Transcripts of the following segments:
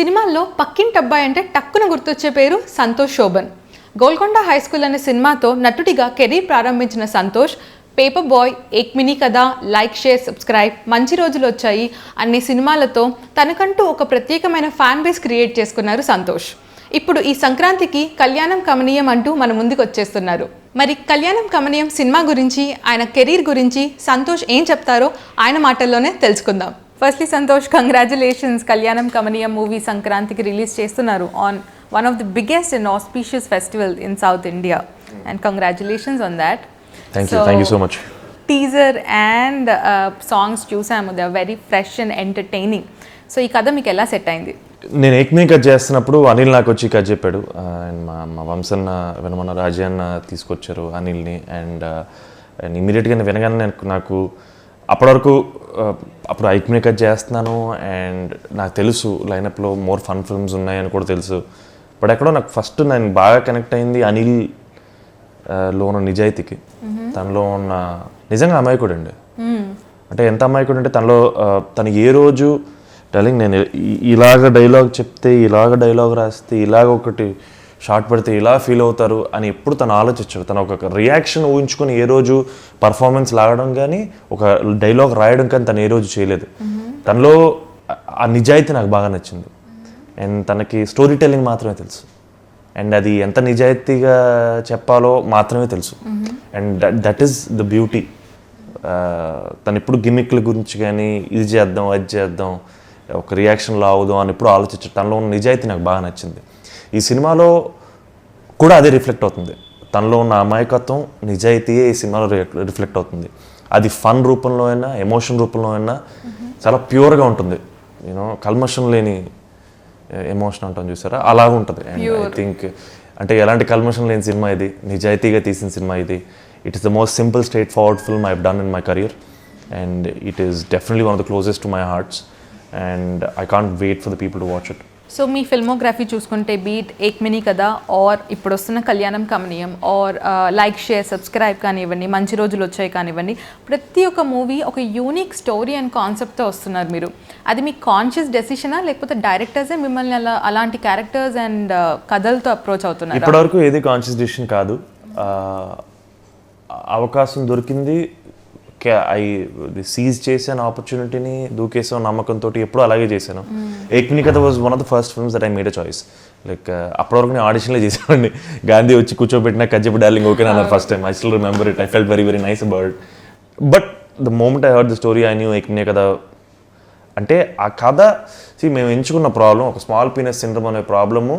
సినిమాల్లో పక్కింటి అబ్బాయి అంటే టక్కున గుర్తొచ్చే పేరు సంతోష్ శోభన్. గోల్కొండ హై స్కూల్ అనే సినిమాతో నటుడిగా కెరీర్ ప్రారంభించిన సంతోష్ పేపర్ బాయ్, ఏక్ మినీ కథ, లైక్, షేర్, సబ్స్క్రైబ్, మంచి రోజులు వచ్చాయి అనే సినిమాలతో తనకంటూ ఒక ప్రత్యేకమైన ఫ్యాన్ బేస్ క్రియేట్ చేసుకున్నారు సంతోష్. ఇప్పుడు ఈ సంక్రాంతికి కళ్యాణం కమనీయం అంటూ మన ముందుకు వచ్చేస్తున్నారు. మరి కళ్యాణం కమనీయం సినిమా గురించి, ఆయన కెరీర్ గురించి సంతోష్ ఏం చెప్తారో ఆయన మాటల్లోనే తెలుసుకుందాం. Firstly Santosh, congratulations. Kalyanam Kamaneeyam movie సంక్రాంతికి రిలీజ్ చేస్తున్నారు on one of the biggest and auspicious festival in South India, and congratulations on that. Thank you so much. Teaser and songs చూసాము, they are very fresh and entertaining. So ఈ కథ మీకు ఎలా set అయింది? నేను ఏక్మీ cut చేస్తున్నప్పుడు అనిల్ నాకు వచ్చి కట్ చెప్పాడు, అండ్ మా వంశన్న వినమన్న రాజీ అన్న తీసుకొచ్చారు అనిల్ని, అండ్ ఇమీడియట్గా వినగానే నాకు అప్పటివరకు అప్పుడు ఏక్మీ కట్ చేస్తున్నాను అండ్ నాకు తెలుసు లైనప్లో మోర్ ఫన్ ఫిల్మ్స్ ఉన్నాయని కూడా తెలుసు. బట్ ఎక్కడో నాకు ఫస్ట్ నేను బాగా కనెక్ట్ అయింది అనిల్ లో ఉన్న నిజాయితీకి. తనలో ఉన్న నిజంగా అమాయకుడు అండి. అంటే ఎంత అమాయకుడు అంటే తను ఏ రోజు టెలింగ్ నేను ఇలాగ డైలాగ్ చెప్తే, ఇలాగ డైలాగ్ రాస్తే, ఇలాగ ఒకటి షార్ట్ పెడితే ఇలా ఫీల్ అవుతారు అని ఎప్పుడు తను ఆలోచించాడు. తను ఒక రియాక్షన్ ఊహించుకొని ఏ రోజు పర్ఫార్మెన్స్ లాగడం కానీ, ఒక డైలాగ్ రాయడం కానీ తను ఏ రోజు చేయలేదు. తనలో ఆ నిజాయితీ నాకు బాగా నచ్చింది. అండ్ తనకి స్టోరీ టెల్లింగ్ మాత్రమే తెలుసు, అండ్ అది ఎంత నిజాయితీగా చెప్పాలో మాత్రమే తెలుసు. And that is the beauty. తను ఇప్పుడు గిమిక్ల గురించి కానీ, ఇది చేద్దాం, అది చేద్దాం, ఒక రియాక్షన్ లావుదాం అని ఎప్పుడు ఆలోచించాడు. తనలో ఉన్న నిజాయితీ నాకు బాగా నచ్చింది. ఈ సినిమాలో కూడా అదే రిఫ్లెక్ట్ అవుతుంది. తనలో ఉన్న అమాయకత్వం, నిజాయితీయే ఈ సినిమాలో రిఫ్లెక్ట్ అవుతుంది. అది ఫన్ రూపంలో అయినా, ఎమోషన్ రూపంలో అయినా చాలా ప్యూర్గా ఉంటుంది. యూనో కల్మషం లేని ఎమోషన్ అంటాం చూసారా, అలాగ ఉంటుంది. అండ్ ఐ థింక్ అంటే ఎలాంటి కల్మషం లేని సినిమా ఇది, నిజాయితీగా తీసిన సినిమా ఇది. It is the most simple straightforward film I have done in my career, and it is definitely one of the closest to my hearts, and I can't wait for the people to watch it. So మీ filmography చూసుకుంటే be it Ek Mini Katha or ఇప్పుడు వస్తున్న కళ్యాణం కమనీయం are like, share, subscribe కానివ్వండి, మంచి రోజులు వచ్చాయి కానివ్వండి, ప్రతి ఒక్క మూవీ ఒక యూనిక్ స్టోరీ అండ్ కాన్సెప్ట్తో వస్తున్నారు మీరు. అది మీ కాన్షియస్ డెసిషనా, లేకపోతే డైరెక్టర్సే మిమ్మల్ని అలాంటి క్యారెక్టర్స్ అండ్ కథలతో అప్రోచ్ అవుతున్నారు? ఇప్పటివరకు ఏది కాన్షియస్ డెసిషన్ కాదు. అవకాశం దొరికింది, సీజ్ చేశాను ఆపర్చునిటీని, దూకేసాను నమ్మకంతో, ఎప్పుడు అలాగే చేశాను. Ek Mini Katha was one of the first films that I made a choice. Like అప్పటివరకు నేను ఆడిషన్లే చేశానండి. గాంధీ వచ్చి కూర్చోబెట్టిన కజ్జపు డార్లింగ్ ఓకే అన్నారు first time. I still remember it. I felt very very nice about it. But the moment I heard the story I knew Ek Mini Katha అంటే ఆ కథ మేము ఎంచుకున్న ప్రాబ్లం, ఒక స్మాల్ పీనస్ సిండ్రోమ్ అనే ప్రాబ్లము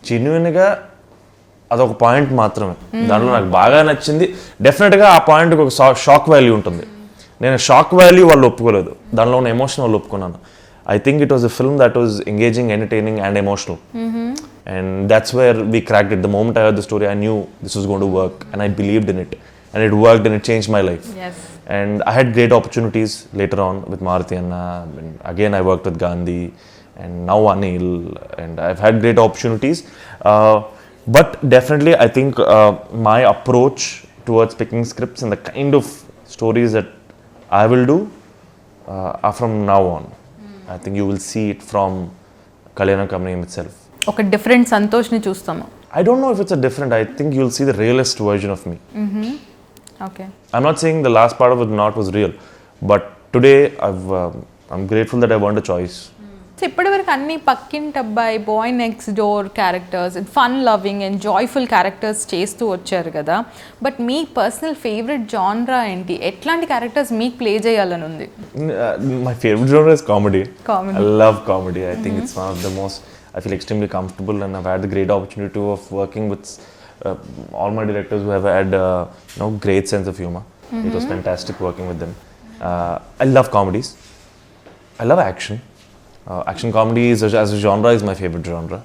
జెన్యున్గా అదొక పాయింట్ మాత్రమే. దాంట్లో నాకు బాగా నచ్చింది. డెఫినెట్గా ఆ పాయింట్కి ఒక షాక్ వాల్యూ ఉంటుంది. నేను షాక్ వాల్యూ వాళ్ళు ఒప్పుకోలేదు, దానిలో ఉన్న ఎమోషన్ వాళ్ళు ఒప్పుకున్నాను. I think it was a film that was engaging, entertaining and emotional, and that's where we cracked it. The moment I heard the story I knew this was going to work, and I believed in it, and it worked, and it changed my life. Yes. And I had great opportunities later on with Maruti Anna, and again I worked with Gandhi, and now Anil, and I've had great opportunities. But definitely I think my approach towards picking scripts and the kind of stories that I will do are from now on. I think you will see it from Kalyanam Kamaneeyam itself. ఒక different సంతోష్ని చూస్తాము. I don't know if it's a different, I think you'll see the realist version of me. Okay. I'm not saying the last part of it not was real, but today I'm grateful that I earned a choice. So ఇప్పటివరకు అన్ని పక్కింటి అబ్బాయి, boy next door characters, fun loving and joyful characters చేస్తూ వచ్చారు కదా. But మీ personal favourite genre ఏంటి? ఎట్లాంటి క్యారెక్టర్స్ మీకు ప్లే చేయాలని ఉంది? My favorite genre is comedy. I love comedy. I think it's one of the most, I feel extremely comfortable, and I've had the great opportunity of working with all my directors who have had great sense of humor. It was fantastic working with them. I love comedies. I love action. Action comedy as a genre is my favorite genre.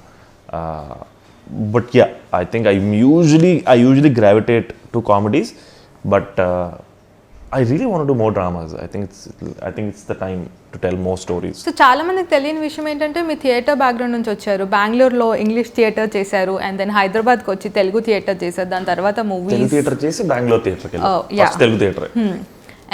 But yeah, I think I usually gravitate to comedies, but I really want to do more dramas. I think it's the time to tell more stories. So చాలా మందికి తెలియని విషయం ఏంటంటే మీ theatre background నుంచి వచ్చారు. బెంగళూరులో English theatre చేశారు, and then హైదరాబాద్కి వచ్చి తెలుగు థియేటర్ చేశారు, దాని తర్వాత మూవీస్. తెలుగు థియేటర్ చేసి బెంగళూరు థియేటర్కి వెళ్ళాను. First Telugu theatre.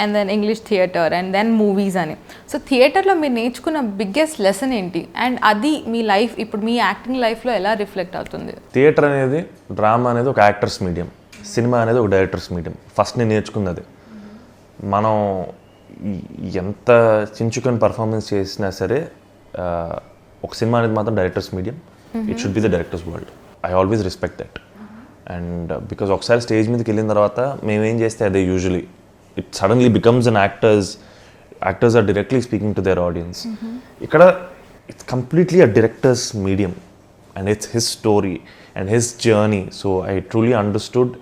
And then English theatre and then movies అని. సో థియేటర్లో మీరు నేర్చుకున్న బిగ్గెస్ట్ లెసన్ ఏంటి, అండ్ అది మీ లైఫ్ ఇప్పుడు మీ యాక్టింగ్ లైఫ్లో ఎలా రిఫ్లెక్ట్ అవుతుంది? థియేటర్ అనేది, డ్రామా అనేది ఒక యాక్టర్స్ మీడియం, సినిమా అనేది ఒక డైరెక్టర్స్ మీడియం. ఫస్ట్ నేను నేర్చుకుంది అది. మనం ఎంత చించుకొని పర్ఫార్మెన్స్ చేసినా సరే ఒక సినిమా అనేది మాత్రం director's medium. It should be the director's world. I always respect that. And because ఒకసారి స్టేజ్ మీదకి వెళ్ళిన తర్వాత మేమేం చేస్తే అదే usually it suddenly becomes an actor's or directly speaking to their audience. ఇక్కడ it's completely a director's medium and it's his story and his journey. So I truly understood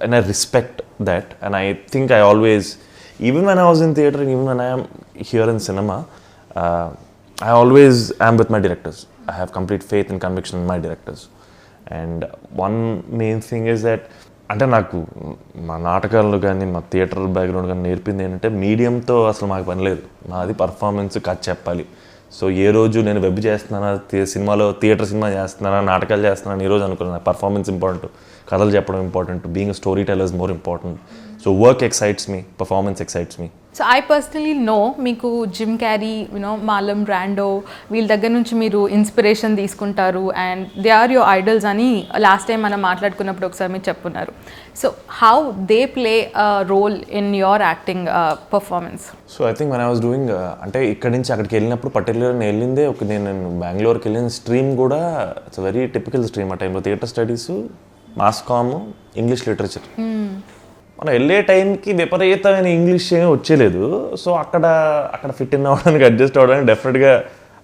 and I respect that, and I think I always, even when I was in theatre and even when I am here in cinema, I always am with my directors. I have complete faith and conviction in my directors. And one main thing is that అంటే నాకు మా నాటకాల్లో కానీ మా theatre background కానీ నేర్పింది ఏంటంటే మీడియంతో అసలు మాకు పని లేదు. నాది పర్ఫార్మెన్స్ కథ చెప్పాలి. సో ఏ రోజు నేను వెబ్ చేస్తున్నానా, సినిమాలో థియేటర్ సినిమా చేస్తున్నానా, నాటకాలు చేస్తున్నాను, ఈ రోజు అనుకున్నాను పర్ఫార్మెన్స్ ఇంపార్టెంట్, కథలు చెప్పడం important, being story teller is more important. So work excites me, performance excites me. So I personally know మీకు జిమ్ క్యారీ, మాలం బ్రాండో వీళ్ళ దగ్గర నుంచి మీరు ఇన్స్పిరేషన్ తీసుకుంటారు and they are your idols అని లాస్ట్ టైం మనం మాట్లాడుకున్నప్పుడు ఒకసారి మీరు చెప్పున్నారు. So how they play role in your acting performance? So I think when I was doing అంటే ఇక్కడి నుంచి అక్కడికి వెళ్ళినప్పుడు పర్టికులర్ నేను వెళ్ళిందే నేను బెంగళూరుకి వెళ్ళిన స్ట్రీమ్ కూడా ఇట్స్ వెరీ టిపికల్ స్ట్రీమ్. ఆ టైంలో theatre studies, mass comm, English literature. మనం వెళ్ళే టైంకి విపరీతమైన ఇంగ్లీష్ ఏమీ వచ్చేలేదు. సో అక్కడ ఫిట్ ఇన్ అవ్వడానికి, అడ్జస్ట్ అవ్వడానికి డెఫినెట్గా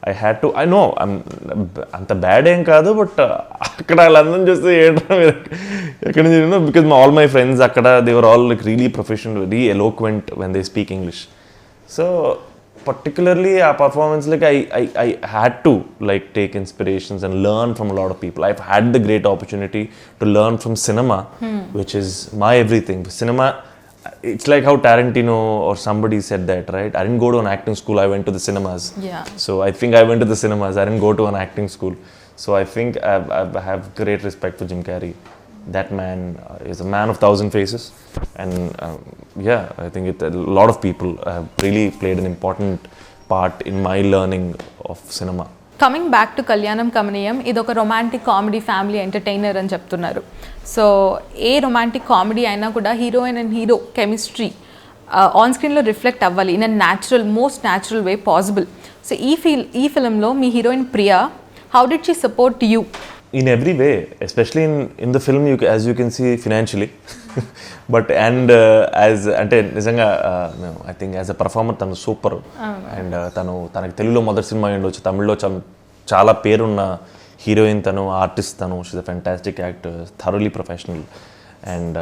I had to. I know అంత బ్యాడ్ ఏం కాదు, బట్ అక్కడ వాళ్ళందరం చూస్తే ఏంటో ఎక్కడి నుంచి, బికాజ్ ఆల్ మై ఫ్రెండ్స్ అక్కడ they were all like really professional, very eloquent when they speak English. So particularly our performance, like I had to like take inspirations and learn from a lot of people. I've had the great opportunity to learn from cinema, which is my everything. Cinema, it's like how Tarantino or somebody said that, right? I didn't go to an acting school, I went to the cinemas. Yeah. So I think I went to the cinemas, I didn't go to an acting school. So I think I have great respect for Jim Carrey. That man is a man of thousand faces, and yeah, I think a lot of people have really played an important part in my learning of cinema. Coming back to కళ్యాణం కమనీయం, ఇది ఒక romantic comedy family entertainer అని చెప్తున్నారు. So a romantic comedy అయినా కూడా heroine and hero chemistry on స్క్రీన్లో reflect అవ్వాలి in a most natural way possible. So ఈ ఫిల్మ్లో మీ heroine Priya, how did she support you? In every way, especially in the film, as you can see financially, but and as ante nijanga I think as a performer tanu super, and తనకి తెలుగులో మొదటి cinema అయ్యుండొచ్చు, తమిళ్లో చాలా పేరున్న heroine తను, artist తను. She's a fantastic actor, thoroughly professional. And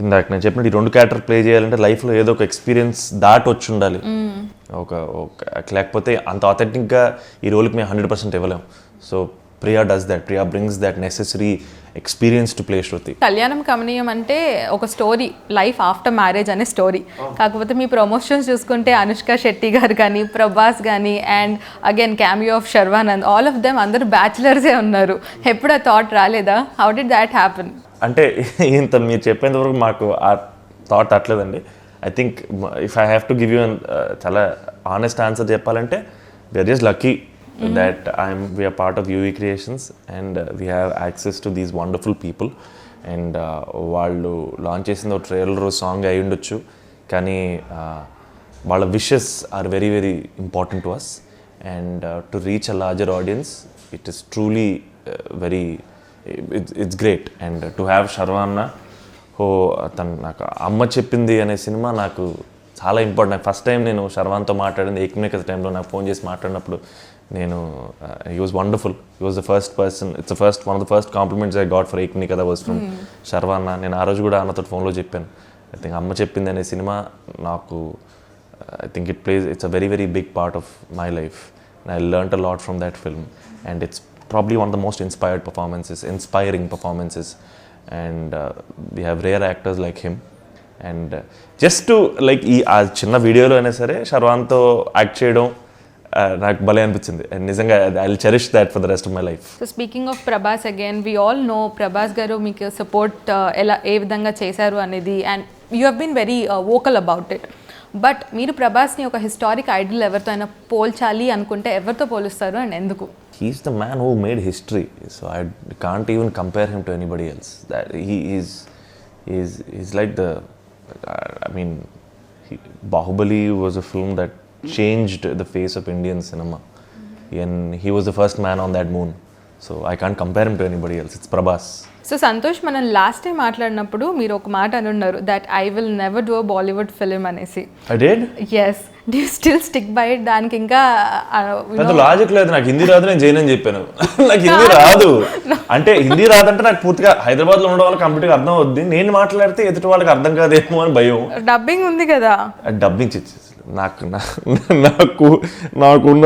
ఇందాక నేను చెప్పినట్టు ఈ 2 క్యారెక్టర్ ప్లే చేయాలంటే లైఫ్లో ఏదో ఒక ఎక్స్పీరియన్స్ దాటి వచ్చి ఉండాలి. లేకపోతే అంత ఆథెంటిక్గా ఈ రోల్కి మేము 100% ఇవ్వలేము. So Priya does that. Priya brings that necessary experience to play Shruti. కళ్యాణం కమనీయం అంటే ఒక స్టోరీ, లైఫ్ ఆఫ్టర్ మ్యారేజ్ అనే స్టోరీ. కాకపోతే మీ ప్రమోషన్స్ చూసుకుంటే అనుష్క శెట్టి గారు కానీ, ప్రభాస్ కానీ, and again cameo of Sharwanand, all of them అందరూ బ్యాచులర్సే ఉన్నారు. ఎప్పుడు ఆ థాట్ రాలేదా? How did that happen? అంటే ఇంత మీరు చెప్పేంత వరకు మాకు ఆ థాట్ అట్లేదండి. I think if I have to give you చాలా ఆనెస్ట్ ఆన్సర్ చెప్పాలంటే we are just lucky that we are part of UE Creations, and we have access to these wonderful people. And వాళ్ళు లాంచ్ చేసిన trailer song అయి ఉండొచ్చు, కానీ వాళ్ళ wishes are very very important to us. And to reach a larger audience, it is truly very it's great. And to have శర్వాన్న, తను నాకు అమ్మ చెప్పింది అనే సినిమా నాకు చాలా ఇంపార్టెంట్. నాకు ఫస్ట్ టైం నేను శర్వాన్తో మాట్లాడింది ఏకమేక టైంలో, నాకు ఫోన్ చేసి మాట్లాడినప్పుడు నేను he was wonderful. He was the first person, it's the first one of the first compliments I got for Ekmini Kada was from Sharvana. నేను ఆ రోజు కూడా అన్నతో ఫోన్లో చెప్పాను. ఐ థింక్ అమ్మ చెప్పింది అనే సినిమా నాకు I think it's a very very big part of my life, and I learned a lot from that film, and it's probably one of the most inspiring performances, and we have rare actors like him. And just to like ఈ ఆ చిన్న వీడియోలో అయినా సరే శర్వాన్తో act చేయడం నాకు భలే అనిపించింది. నిజంగా I will cherish that for the rest of my life. So speaking of Prabhas, again we all know Prabhas గారు మీకు సపోర్ట్ ఏ విధంగా చేశారు అనేది, and you have been very vocal about it. But మీరు ప్రభాస్ని ఒక హిస్టారిక్ ఐడల్ ఎవరితో అయినా పోల్చాలి అనుకుంటే ఎవరితో పోలుస్తారు అండ్ ఎందుకు? He's the man who made history, so I can't even compare him to anybody else. That he's like the, I mean, Bahubali was a film that changed the face of Indian cinema, and he was the first man on that moon. So I can't compare him to anybody else. It's Prabhas. So Santosh, మనం last time మాట్లాడినప్పుడు మీరు ఒక మాట అని ఉన్నారు, that I will never do a Bollywood film అనేసి. I did? Yes, do still stick by it? దానికి ఇంకా పెద్ద లాజిక్ లేదు. నాకు హిందీ రాదు, నేను చేయనని చెప్పాను. నాకు హిందీ రాదు అంటే, హిందీ రాదంటే నాకు పూర్తిగా హైదరాబాద్లో ఉండడం వల్ల కంప్లీట్గా అర్థం అవుద్ది. నేను మాట్లాడితే ఎదుటి వాళ్ళకి అర్థం కాదేమో అని భయం. డబ్బింగ్ ఉంది కదా. డబ్బింగ్ నాకున్న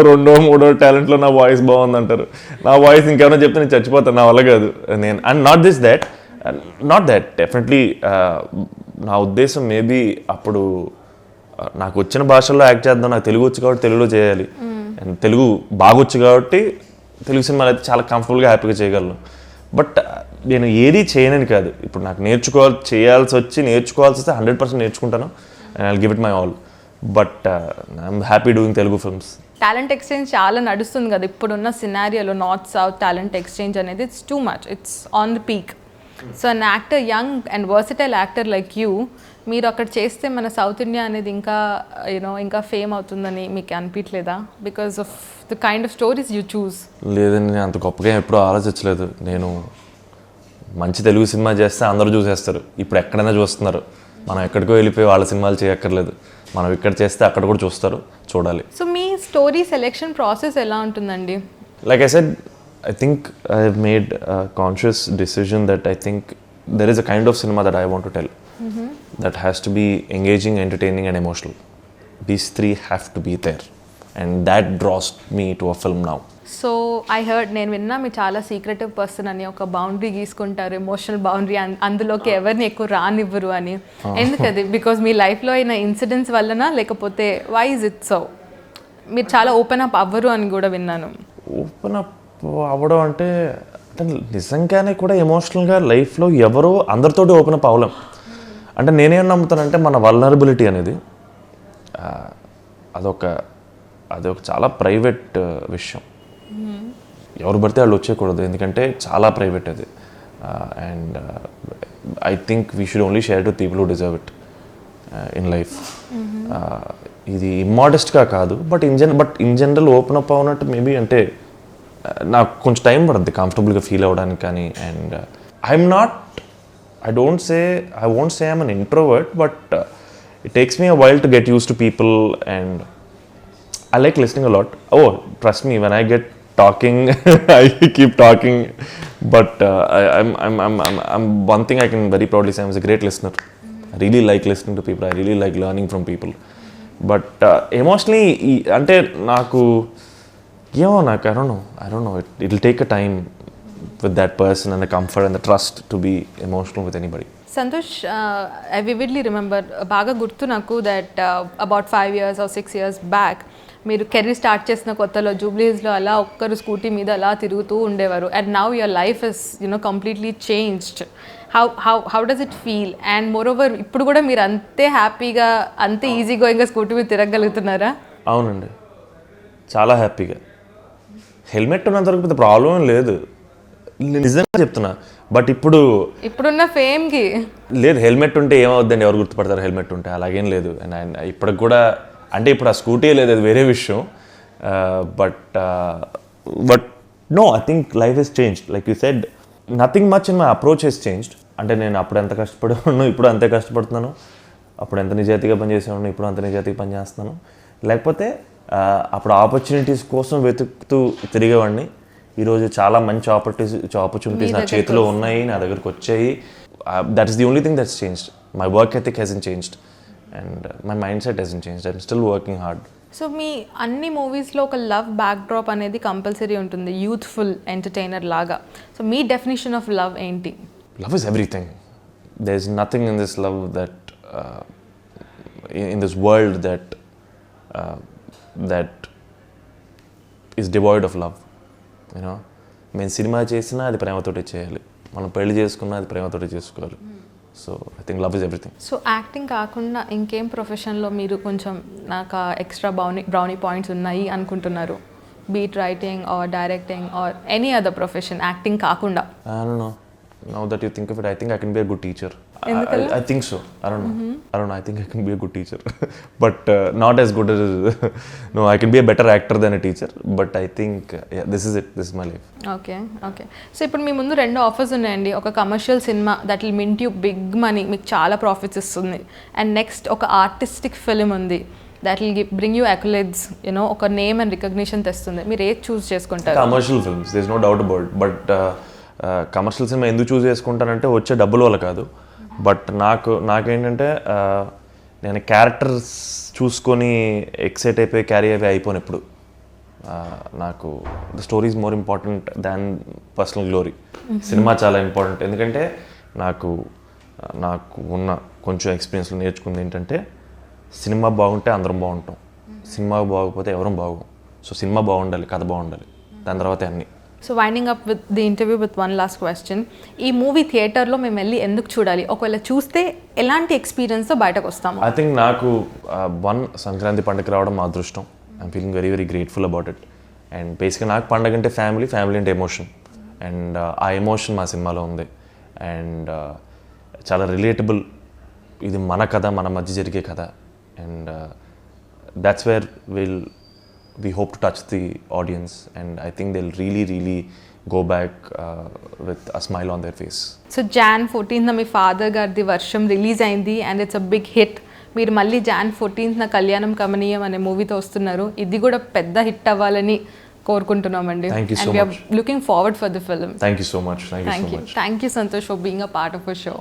2-3 టాలెంట్లో నా వాయిస్ బాగుంది అంటారు. నా వాయిస్ ఇంకేమైనా చెప్తే నేను చచ్చిపోతాను, నా వల్ల కాదు. నేను అండ్ నాట్ దట్ డెఫినెట్లీ నా ఉద్దేశం మేబీ అప్పుడు నాకు వచ్చిన భాషల్లో యాక్ట్ చేద్దాం. నాకు తెలుగు వచ్చు కాబట్టి తెలుగులో చేయాలి, అండ్ తెలుగు బాగొచ్చు కాబట్టి తెలుగు సినిమాలు అయితే చాలా కంఫర్టబుల్గా హ్యాపీగా చేయగలను. బట్ నేను ఏది చేయనని కాదు. ఇప్పుడు నాకు నేర్చుకోవాల్సి వస్తే 100% నేర్చుకుంటాను, and I will give it my all. But I'm happy doing Telugu films. Talent exchange చాలా నడుస్తుంది కదా ఇప్పుడున్న సినారియోలో. నార్త్ సౌత్ టాలెంట్ ఎక్స్చేంజ్ అనేది it's too much, it's on the peak. So an actor, young and versatile actor like you, మీరు అక్కడ చేస్తే మన south India అనేది ఇంకా ఇంకా ఫేమ్ అవుతుందని మీకు అనిపించలేదా? Because of the kind of stories you choose. లేదండి, నేను అంత గొప్పగా ఎప్పుడూ ఆలోచించలేదు. నేను మంచి తెలుగు సినిమా చేస్తే అందరూ చూసేస్తారు. ఇప్పుడు ఎక్కడైనా చూస్తున్నారు. మనం ఎక్కడికో వెళ్ళిపోయి వాళ్ళ సినిమాలు చేయక్కర్లేదు. మనం ఇక్కడ చేస్తే అక్కడ కూడా చూడాలి. సో మీ స్టోరీ సెలెక్షన్ ప్రాసెస్ ఎలా ఉంటుందండి? Like I said, I think I have made a conscious decision that I think there is a kind of cinema that I want to tell. That has to be engaging, entertaining and emotional. These three have to be there, and that draws me to a film now. So I heard, నేను విన్నా మీరు చాలా secretive person అని, ఒక boundary గీసుకుంటారు, emotional boundary, అందులోకి ఎవరిని ఎక్కువ రానివ్వరు అని. ఎందుకది? బికాజ్ మీ లైఫ్లో అయిన ఇన్సిడెంట్స్ వల్లనా, లేకపోతే వై ఇస్ ఇట్ సో? మీరు చాలా ఓపెన్ అప్ అవ్వరు అని కూడా విన్నాను. ఓపెన్ అప్ అవ్వడం అంటే నిజంగానే కూడా ఎమోషనల్గా లైఫ్లో ఎవరో అందరితోటి ఓపెన్ అప్ అవ్వలేం. అంటే నేనేం నమ్ముతానంటే మన వల్నరబిలిటీ అనేది అదొక చాలా ప్రైవేట్ విషయం. ఎవరు పడితే వాళ్ళు వచ్చేయకూడదు, ఎందుకంటే చాలా ప్రైవేట్ అది. And I think we should only share to people who deserve it in life. ఇది ఇమ్మోడెస్ట్గా కాదు, but in general open up అవునట్టు మేబీ అంటే నాకు కొంచెం టైం పడుతుంది కంఫర్టబుల్గా ఫీల్ అవ్వడానికి. కానీ and I won't say I'm an introvert, but it takes me a while to get used to people, and I like listening a lot. Oh, trust me, when I get talking, I keep talking. But I'm one thing I can very proudly say, I'm a great listener. I really like listening to people. I really like learning from people. But emotionally, ante naku I don't know. It'll take a time with that person and the comfort and the trust to be emotional with anybody. Santosh, I vividly remember, బాగా గుర్తు నాకు, that about 5 years or 6 years back మీరు career start చేసిన కొత్తలో జూబ్లీస్లో అలా ఒక్కరు scooty మీద అలా తిరుగుతూ ఉండేవారు. And now your life is completely changed. How does it feel? And more over ఇప్పుడు కూడా మీరు అంతే హ్యాపీగా, అంతే ఈజీ గోయింగ్గా స్కూటీ మీద తిరగలుగుతున్నారా? అవునండి, చాలా హ్యాపీగా. హెల్మెట్ ఉన్నంత వరకు పెద్ద ప్రాబ్లం లేదు, నిజంగా చెప్తున్నా. బట్ ఇప్పుడున్న ఫేమ్కి లేదు. హెల్మెట్ ఉంటే ఏమవుద్దండి, ఎవరు గుర్తుపడతారు హెల్మెట్ ఉంటే? అలాగేం లేదు. అండ్ ఇప్పటికి కూడా అంటే ఇప్పుడు ఆ స్కూటీ లేదు, అది వేరే విషయం. But no, I think life has changed. Like you said, nothing much in my approach has changed. అంటే నేను అప్పుడు ఎంత కష్టపడేవాడిను, ఇప్పుడు అంతే కష్టపడుతున్నాను. అప్పుడు ఎంత నిజాయితీగా పనిచేసేవాడిను, ఇప్పుడు అంత నిజాయితీగా పనిచేస్తున్నాను. లేకపోతే అప్పుడు ఆపర్చునిటీస్ కోసం వెతుకుతూ తిరిగేవాడిని. ఈరోజు చాలా మంచి ఆపర్చునిటీస్ నా చేతిలో ఉన్నాయి, నా దగ్గరకు వచ్చాయి. That is the only thing that's changed. My work ethic hasn't changed and my mindset hasn't changed. I'm still working hard. So మీ అన్ని మూవీస్లో ఒక లవ్ బ్యాక్ డ్రాప్ అనేది కంపల్సరీ ఉంటుంది, యూత్ఫుల్ ఎంటర్టైనర్ లాగా. సో మీ డెఫినేషన్ ఆఫ్ లవ్ ఏంటి? Love is everything. There is nothing in this love that in this world that is devoid of love. మేము సినిమా చేసినా అది ప్రేమతోటి చేయాలి, మనం పెళ్లి చేసుకున్నా అది ప్రేమతోటి చేసుకోవాలి. So I think love is everything. So acting కాకుండా ఇంకేం ప్రొఫెషన్లో మీరు కొంచెం నాకు ఎక్స్ట్రా బ్రౌనీ పాయింట్స్ ఉన్నాయి అనుకుంటున్నారు? Be it writing or directing or any other profession acting కాకుండా? I don't know. Now that you think of it, I think I can be a good teacher. I think so. I don't know. I think I can be a good teacher. But not as good as... No, I can be a better actor than a teacher. But I think, yeah, this is it. This is my life. Okay. So ఇప్పుడు మీ ముందు 2 offers ఉన్నాయండి. ఒక commercial cinema that will mint you big money, మీకు చాలా profits ఇస్తుంది. And next ఒక artistic film ఉంది that will bring you accolades, you know ఒక నేమ్ అండ్ రికగ్నిషన్ తెస్తుంది. మీరు ఏది చూస్ చేసుకుంటారు? Commercial films, there is no doubt about. But commercial cinema ఎందుకు చూస్ చేసుకుంటానంటే వచ్చే డబ్బుల వల్ల కాదు. బట్ నాకేంటంటే నేను క్యారెక్టర్స్ చూసుకొని ఎక్సైట్ అయిపోయి క్యారీ అయిపోను ఎప్పుడు. నాకు the story is more important than personal glory. Cinema చాలా ఇంపార్టెంట్. ఎందుకంటే నాకు ఉన్న కొంచెం ఎక్స్పీరియన్స్లో నేర్చుకుంది ఏంటంటే సినిమా బాగుంటే అందరం బాగుంటాం, సినిమా బాగోకపోతే ఎవరం బాగోం. సో సినిమా బాగుండాలి, కథ బాగుండాలి, దాని తర్వాత అన్నీ. So winding up with the interview with one last question. ఈ మూవీ థియేటర్లో మేము వెళ్ళి ఎందుకు చూడాలి? ఒకవేళ చూస్తే ఎలాంటి ఎక్స్పీరియన్స్తో బయటకు వస్తాము? ఐ థింక్ నాకు సంక్రాంతి పండుగ రావడం మా అదృష్టం. I'm feeling very very grateful about it. And బేసిక్గా నాకు పండుగ అంటే ఫ్యామిలీ అంటే ఎమోషన్. అండ్ ఆ ఎమోషన్ మా సినిమాలో ఉంది. అండ్ చాలా రిలేటబుల్. ఇది మన కథ, మన మధ్య జరిగే కథ. And that's where we hope to touch the audience, and I think they'll really go back with a smile on their face. So Jan 14th మీ ఫాదర్ గారిది వర్షం రిలీజ్ అయింది and it's a big hit. మీరు మళ్ళీ Jan 14th కళ్యాణం కమనీయం అనే మూవీతో వస్తున్నారు. ఇది కూడా పెద్ద హిట్ అవ్వాలని కోరుకుంటున్నామండి. Thank you so much. And we are looking forward for the film. Thank you so much. Thank you Santhosh for being a part of our show.